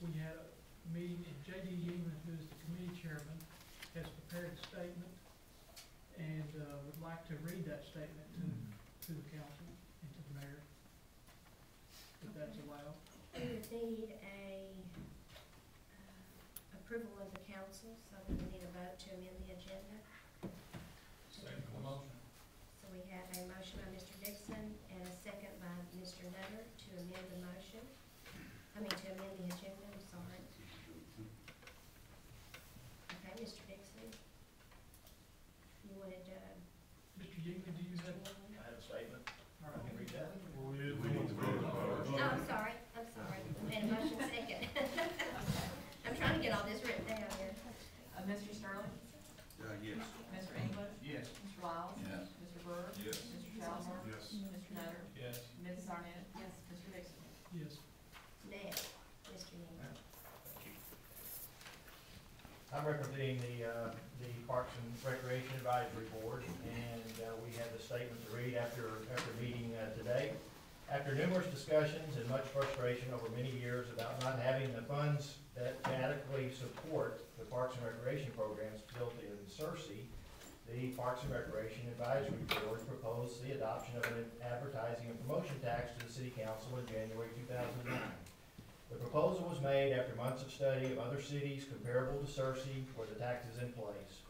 we had a meeting, and J.D. Yingling, who is the committee chairman, has prepared a statement and would like to read that statement to the council and to the mayor, if that's allowed. We would need a approval of the council, so we would need a vote to amend the agenda. Second motion. So we have a motion by Mr. Dixon and a second by Mr. Nutter to amend the motion. To amend the agenda, I'm sorry. Okay, Mr. Dixon. You wanted, Mr. Yingling, do you have? I have a statement. All I can right. read that. We need to vote first. oh, I'm sorry. We made a motion second. I'm trying to get all this written down here. Mr. Sterling? Yes. Mr. English? Yes. Mr. Wiles? Yes. Mr. Burr? Yes. Mr. Childs? Yes. Mr. Nutter? Yes. Mrs. Arnett? Yes. Mr. Dixon? Yes. Now, Mr. Yingling. I'm representing the Parks and Recreation Advisory Board, and we have the statement to read after meeting today. After numerous discussions and much frustration over many years about not having the funds that adequately support the Parks and Recreation Programs facility in Searcy, the Parks and Recreation Advisory Board proposed the adoption of an advertising and promotion tax to the City Council in January 2009. The proposal was made after months of study of other cities comparable to Searcy where the tax is in place.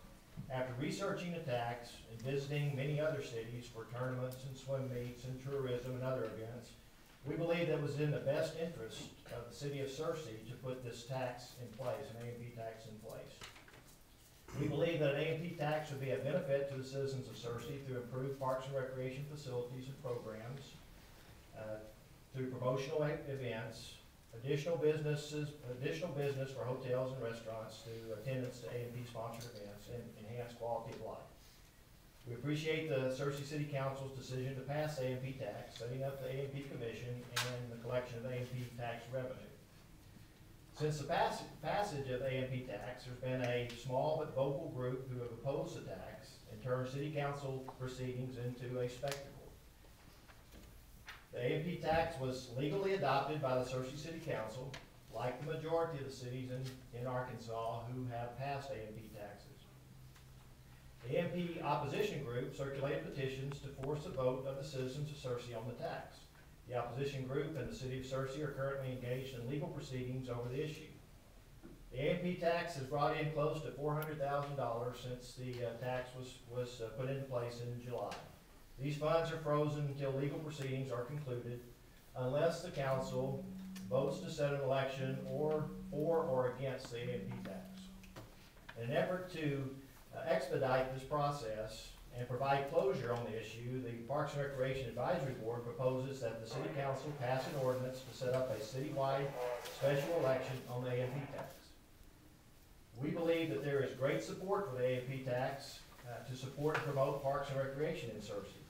After researching the tax and visiting many other cities for tournaments and swim meets and tourism and other events, we believe that it was in the best interest of the city of Searcy to put this tax in place, an A&P tax in place. We believe that an A&P tax would be a benefit to the citizens of Searcy through improved parks and recreation facilities and programs, through promotional events, additional business for hotels and restaurants through attendance to A&P sponsored events, and enhanced quality of life. We appreciate the Searcy City Council's decision to pass A&P tax, setting up the A&P Commission and the collection of A&P tax revenue. Since the passage of A&P tax, there's been a small but vocal group who have opposed the tax and turned City Council proceedings into a spectacle. The A&P tax was legally adopted by the Searcy City Council, like the majority of the cities in Arkansas who have passed A&P taxes. The A&P opposition group circulated petitions to force a vote of the citizens of Searcy on the tax. The opposition group and the city of Searcy are currently engaged in legal proceedings over the issue. The A&P tax has brought in close to $400,000 since the tax was put into place in July. These funds are frozen until legal proceedings are concluded, unless the council votes to set an election for or against the A&P tax. In an effort to expedite this process and provide closure on the issue, the Parks and Recreation Advisory Board proposes that the City Council pass an ordinance to set up a citywide special election on the A&P tax. We believe that there is great support for the A&P tax to support and promote parks and recreation in Searcy.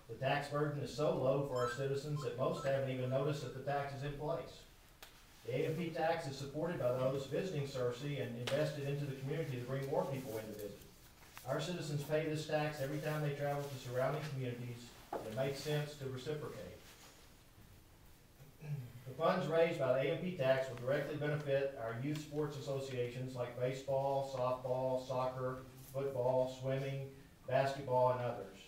The tax burden is so low for our citizens that most haven't even noticed that the tax is in place. The A&P tax is supported by those visiting Searcy and invested into the community to bring more people in to visit. Our citizens pay this tax every time they travel to surrounding communities, and it makes sense to reciprocate. The funds raised by the A&P tax will directly benefit our youth sports associations like baseball, softball, soccer, football, swimming, basketball, and others.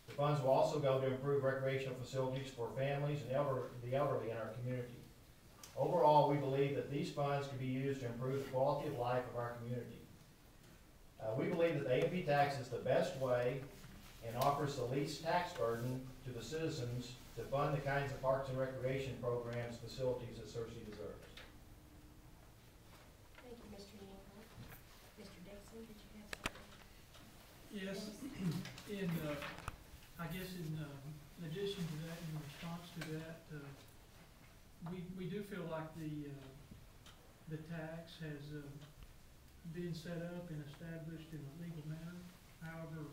The funds will also go to improve recreational facilities for families and the elderly in our community. Overall, we believe that these funds can be used to improve the quality of life of our community. We believe that the A&P tax is the best way and offers the least tax burden to the citizens to fund the kinds of parks and recreation programs, facilities that Searcy deserves. Thank you, Mr. Yingling. Mr. Dixon, did you have something? Yes, I guess in addition to that, in response to that, we do feel like the tax has been set up and established in a legal manner. However,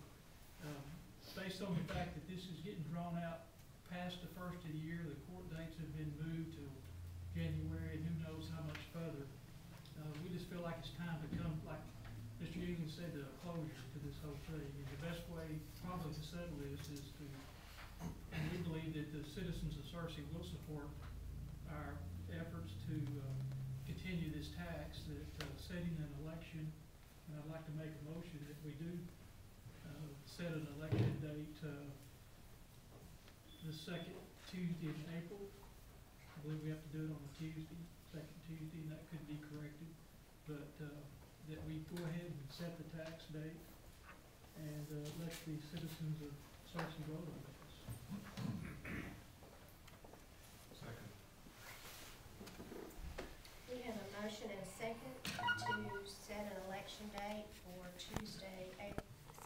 based on the fact that this is getting drawn out past the first of the year, the court dates have been moved to January, and who knows how much further. We just feel like it's time to come, like Mr. Yingling said, a closure to this whole thing. And the best way probably to settle this is to, and we believe that the citizens of Searcy will support our efforts to continue continue this tax, that, setting an election, and I'd like to make a motion that we do, set an election date, the second Tuesday in April. I believe we have to do it on a Tuesday, second Tuesday, and that could be corrected. But, that we go ahead and set the tax date and, let the citizens of Sarson vote on this. Second. We have a motion and a second to set an election date for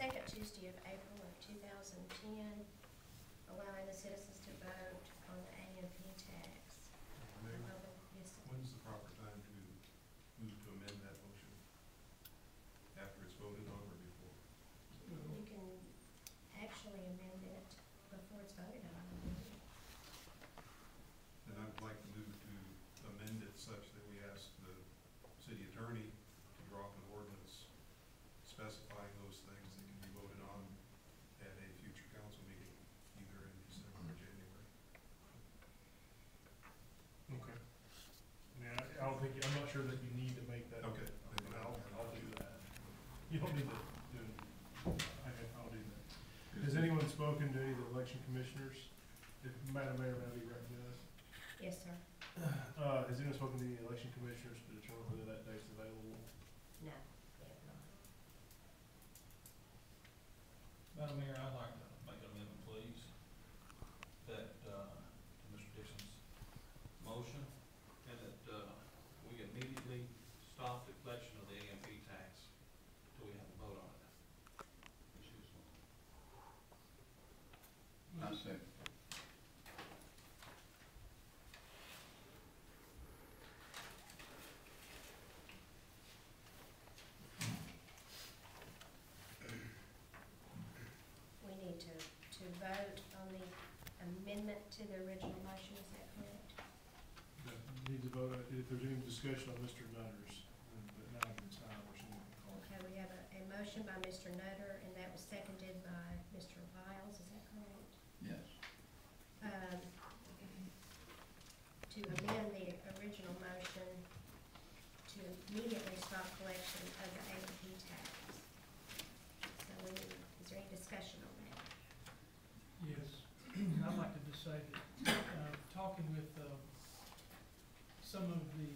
second Tuesday of April of 2010, allowing the citizens to vote on the A&P tax. Mayor, Yes, sir. when's the proper time to move to amend that motion? After it's voted on or before? You can actually amend it before it's voted on. And I'd like to move to amend it such that we ask the city attorney to draw up an ordinance specifying those things that can be voted on at a future council meeting, either in December or January. Okay. Yeah, I don't think, I'm not sure that you need to make that. Okay. I'll do that. You don't need to do it. Okay, I'll do that. Has anyone spoken to any of the election commissioners? If Madam Mayor, may I be recognized? Yes, sir. Has anyone spoken to the election commissioners to determine whether that date's available? No, we have not. Madam Mayor, I'd like to make an amendment, please, that, to Mr. Dixon's motion, and that, we immediately stop the collection of the A&P tax till we have a vote on it. I second. We need to vote on the amendment to the original motion, is that correct? Need to vote, if there's any discussion on Mr. Nutter's, but now it's time or something. Okay, we have a motion by Mr. Nutter, and that was seconded by Mr. Wiles, is that correct? Yes. To amend the original motion to immediately stop collection of the A&P tax. So is there any discussion on that? Yes, I'd like to just say that, talking with, some of the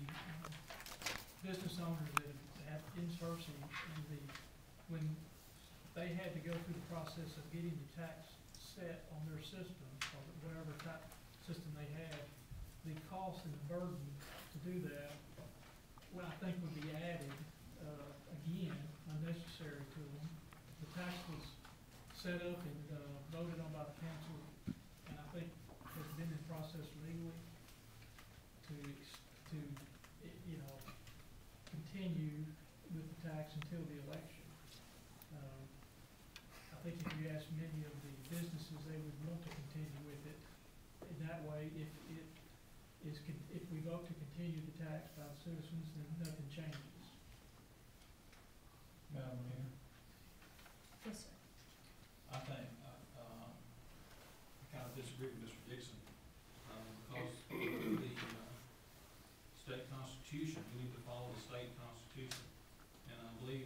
business owners that have in-sourcing when they had to go through the process of getting the tax set on their system, or whatever tax system they had, the cost and the burden to do that, I think would be added, again, unnecessary to them. The tax was set up and, voted on by the council, and I think has been in process legally to, continue with the tax until the election. I think if you ask many of the businesses, they would want to continue with it. In that way, if we vote to continue the tax by the citizens, then nothing changes. Madam Mayor, Yes, sir. I think, I kind of disagree with Mr. Dixon, because the, state constitution, we need to follow the state constitution. And I believe